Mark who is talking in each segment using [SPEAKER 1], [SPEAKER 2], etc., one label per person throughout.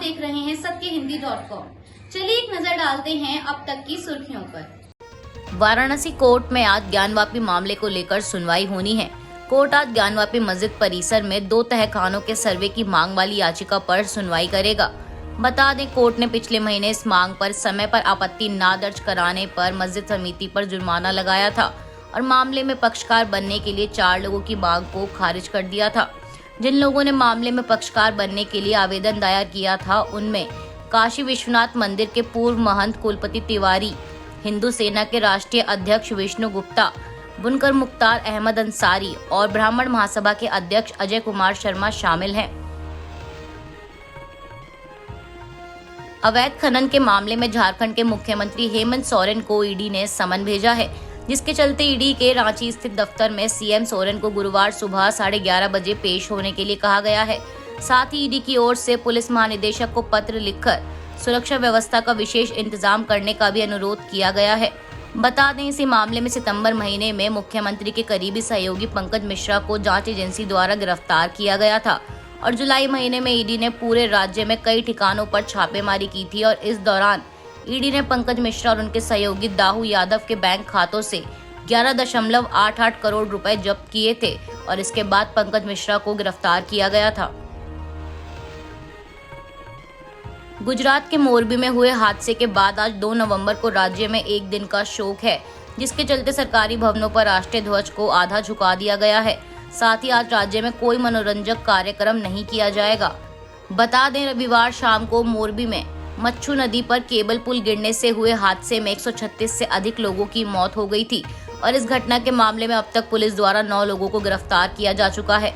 [SPEAKER 1] देख रहे हैं सत्यहिंदी.com। चलिए एक नजर डालते हैं अब तक की सुर्खियों पर।
[SPEAKER 2] वाराणसी कोर्ट में आज ज्ञानवापी मामले को लेकर सुनवाई होनी है। कोर्ट आज ज्ञानवापी मस्जिद परिसर में 2 तहखानों के सर्वे की मांग वाली याचिका पर सुनवाई करेगा। बता दें, कोर्ट ने पिछले महीने इस मांग पर समय पर आपत्ति न दर्ज कराने पर मस्जिद समिति पर जुर्माना लगाया था और मामले में पक्षकार बनने के लिए 4 लोगों की मांग को खारिज कर दिया था। जिन लोगों ने मामले में पक्षकार बनने के लिए आवेदन दायर किया था, उनमें काशी विश्वनाथ मंदिर के पूर्व महंत कुलपति तिवारी, हिंदू सेना के राष्ट्रीय अध्यक्ष विष्णु गुप्ता, बुनकर मुख्तार अहमद अंसारी और ब्राह्मण महासभा के अध्यक्ष अजय कुमार शर्मा शामिल हैं। अवैध खनन के मामले में झारखंड के मुख्यमंत्री हेमंत सोरेन को ईडी ने समन भेजा है, जिसके चलते ईडी के रांची स्थित दफ्तर में सीएम सोरेन को गुरुवार सुबह 11:30 बजे पेश होने के लिए कहा गया है। साथ ही ईडी की ओर से पुलिस महानिदेशक को पत्र लिखकर सुरक्षा व्यवस्था का विशेष इंतजाम करने का भी अनुरोध किया गया है। बता दें, इसी मामले में सितंबर महीने में मुख्यमंत्री के करीबी सहयोगी पंकज मिश्रा को जांच एजेंसी द्वारा गिरफ्तार किया गया था और जुलाई महीने में ईडी ने पूरे राज्य में कई ठिकानों पर छापेमारी की थी और इस दौरान ईडी ने पंकज मिश्रा और उनके सहयोगी दाऊ यादव के बैंक खातों से 11.88 करोड़ रुपए जब्त किए थे और इसके बाद पंकज मिश्रा को गिरफ्तार किया गया था। गुजरात के मोरबी में हुए हादसे के बाद आज 2 नवंबर को राज्य में एक दिन का शोक है, जिसके चलते सरकारी भवनों पर राष्ट्रीय ध्वज को आधा झुका दिया गया है। साथ ही आज राज्य में कोई मनोरंजक कार्यक्रम नहीं किया जाएगा। बता दें, रविवार शाम को मोरबी में मच्छू नदी पर केबल पुल गिरने से हुए हादसे में 136 से अधिक लोगों की मौत हो गई थी और इस घटना के मामले में अब तक पुलिस द्वारा 9 लोगों को गिरफ्तार किया जा चुका है।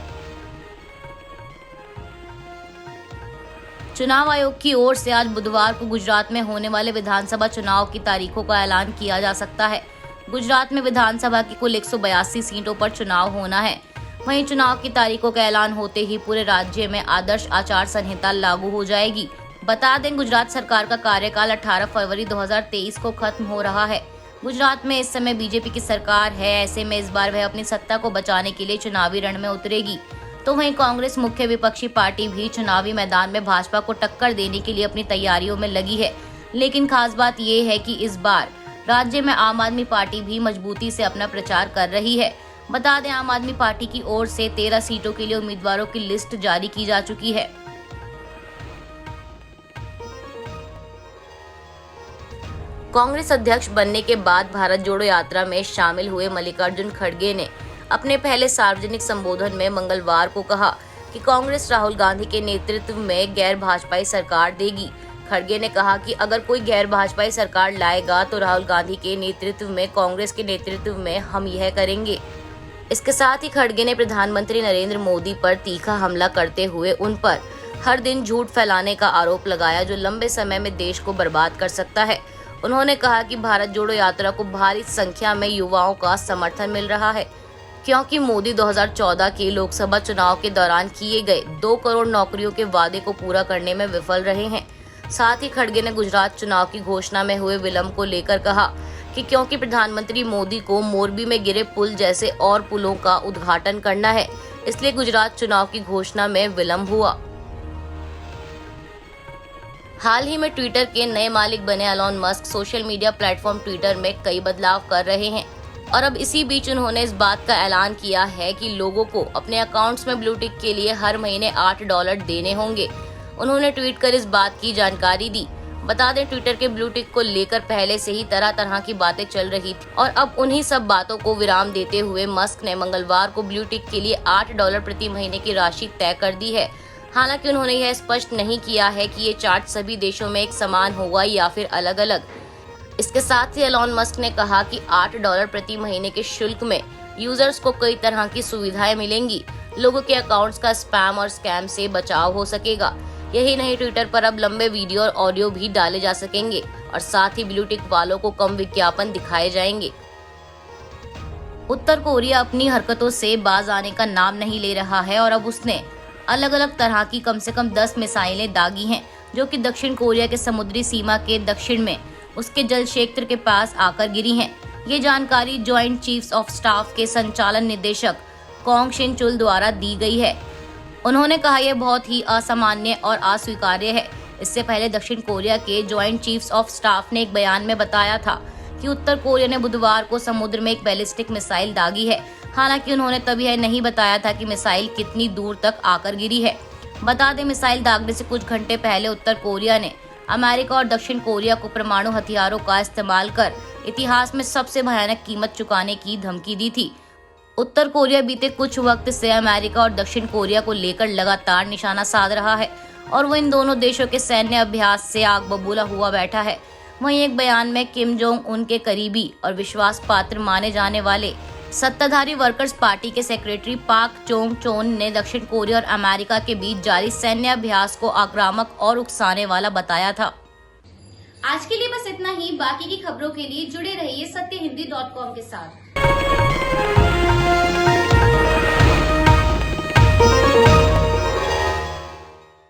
[SPEAKER 2] चुनाव आयोग की ओर से आज बुधवार को गुजरात में होने वाले विधानसभा चुनाव की तारीखों का ऐलान किया जा सकता है। गुजरात में विधानसभा की कुल 182 सीटों पर चुनाव होना है। वहीं चुनाव की तारीखों का ऐलान होते ही पूरे राज्य में आदर्श आचार संहिता लागू हो जाएगी। बता दें, गुजरात सरकार का कार्यकाल 18 फरवरी 2023 को खत्म हो रहा है। गुजरात में इस समय बीजेपी की सरकार है, ऐसे में इस बार वह अपनी सत्ता को बचाने के लिए चुनावी रण में उतरेगी। तो वहीं कांग्रेस मुख्य विपक्षी पार्टी भी चुनावी मैदान में भाजपा को टक्कर देने के लिए अपनी तैयारियों में लगी है। लेकिन खास बात यह है कि इस बार राज्य में आम आदमी पार्टी भी मजबूती से अपना प्रचार कर रही है। बता दें, आम आदमी पार्टी की ओर से 13 सीटों के लिए उम्मीदवारों की लिस्ट जारी की जा चुकी है। कांग्रेस अध्यक्ष बनने के बाद भारत जोड़ो यात्रा में शामिल हुए मल्लिकार्जुन खड़गे ने अपने पहले सार्वजनिक संबोधन में मंगलवार को कहा कि कांग्रेस राहुल गांधी के नेतृत्व में गैर भाजपाई सरकार देगी। खड़गे ने कहा कि अगर कोई गैर भाजपाई सरकार लाएगा तो राहुल गांधी के नेतृत्व में, कांग्रेस के नेतृत्व में हम यह करेंगे। इसके साथ ही खड़गे ने प्रधानमंत्री नरेंद्र मोदी पर तीखा हमला करते हुए उन पर हर दिन झूठ फैलाने का आरोप लगाया, जो लंबे समय में देश को बर्बाद कर सकता है। उन्होंने कहा कि भारत जोड़ो यात्रा को भारी संख्या में युवाओं का समर्थन मिल रहा है, क्योंकि मोदी 2014 के लोकसभा चुनाव के दौरान किए गए 2 करोड़ नौकरियों के वादे को पूरा करने में विफल रहे हैं। साथ ही खड़गे ने गुजरात चुनाव की घोषणा में हुए विलंब को लेकर कहा कि क्योंकि प्रधानमंत्री मोदी को मोरबी में गिरे पुल जैसे और पुलों का उद्घाटन करना है, इसलिए गुजरात चुनाव की घोषणा में विलंब हुआ। हाल ही में ट्विटर के नए मालिक बने Elon Musk social media platform Twitter में कई बदलाव कर रहे हैं और अब इसी बीच उन्होंने इस बात का ऐलान किया है कि लोगों को अपने अकाउंट्स में ब्लू टिक के लिए हर महीने $8 देने होंगे। उन्होंने ट्वीट कर इस बात की जानकारी दी। बता दें, ट्विटर के ब्लू टिक को लेकर पहले से ही तरह तरह की बातें चल रही थी और अब उन्हीं सब बातों को विराम देते हुए मस्क ने मंगलवार को ब्लू टिक के लिए $8 प्रति महीने की राशि तय कर दी है। हालांकि उन्होंने यह स्पष्ट नहीं किया है कि ये चार्ज सभी देशों में एक समान होगा या फिर अलग अलग। इसके साथ ही एलॉन मस्क ने कहा कि $8 प्रति महीने के शुल्क में यूजर्स को कई तरह की सुविधाएं मिलेंगी। लोगों के अकाउंट्स का स्पैम और स्कैम से बचाव हो सकेगा। यही नहीं, ट्विटर पर अब लंबे वीडियो और ऑडियो भी डाले जा सकेंगे और साथ ही ब्लू टिक वालों को कम विज्ञापन दिखाए जाएंगे। उत्तर कोरिया अपनी हरकतों से बाज आने का नाम नहीं ले रहा है और अब उसने अलग अलग तरह की कम से कम 10 मिसाइलें दागी हैं, जो कि दक्षिण कोरिया के समुद्री सीमा के दक्षिण में उसके जल क्षेत्र के पास आकर गिरी हैं। ये जानकारी ज्वाइंट चीफ्स ऑफ स्टाफ के संचालन निदेशक कोंग शिन चुल द्वारा दी गई है। उन्होंने कहा, यह बहुत ही असामान्य और अस्वीकार्य है। इससे पहले दक्षिण कोरिया के ज्वाइंट चीफ्स ऑफ स्टाफ ने एक बयान में बताया था कि उत्तर कोरिया ने बुधवार को समुद्र में एक बैलिस्टिक मिसाइल दागी है। हालांकि उन्होंने तभी यह नहीं बताया था कि मिसाइल कितनी दूर तक आकर गिरी है। बता दें, मिसाइल दागने से कुछ घंटे पहले उत्तर कोरिया ने अमेरिका और दक्षिण कोरिया को परमाणु हथियारों का इस्तेमाल कर इतिहास में सबसे भयानक कीमत चुकाने की धमकी दी थी। उत्तर कोरिया बीते कुछ वक्त से अमेरिका और दक्षिण कोरिया को लेकर लगातार निशाना साध रहा है और वो इन दोनों देशों के सैन्य अभ्यास से आग बबूला हुआ बैठा है। वहीं एक बयान में किम जोंग उन के करीबी और विश्वास पात्र माने जाने वाले सत्ताधारी वर्कर्स पार्टी के सेक्रेटरी पाक चोंग चोन ने दक्षिण कोरिया और अमेरिका के बीच जारी सैन्य अभ्यास को आक्रामक और उकसाने वाला बताया था।
[SPEAKER 1] आज के लिए बस इतना ही। बाकी की खबरों के लिए जुड़े रहिए सत्यहिंदी.com के साथ।